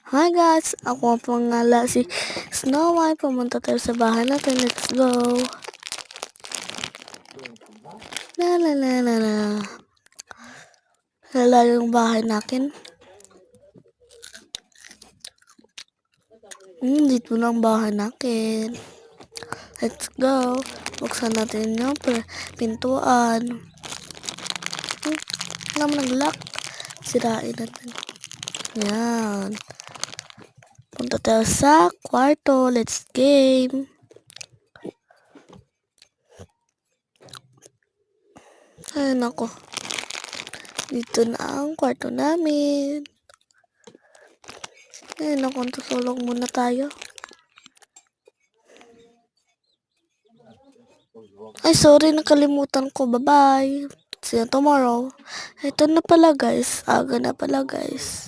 Hi guys! Ako ang pangala si Snow White. Pumunta tayo sa bahay natin. Let's go! La la la la la. Lala yung bahay natin. Dito na ang bahay natin. Let's go! Buksan natin yung pintuan. Alam nag-lock. Sirain natin. Yan. Punta tayo sa kwarto. Let's game. Ayun ako. Dito na ang kwarto namin. Ayun ako. Tutulog muna tayo. Ay, sorry. Nakalimutan ko. Bye-bye. See you tomorrow. Ito na pala guys. Aga na pala guys.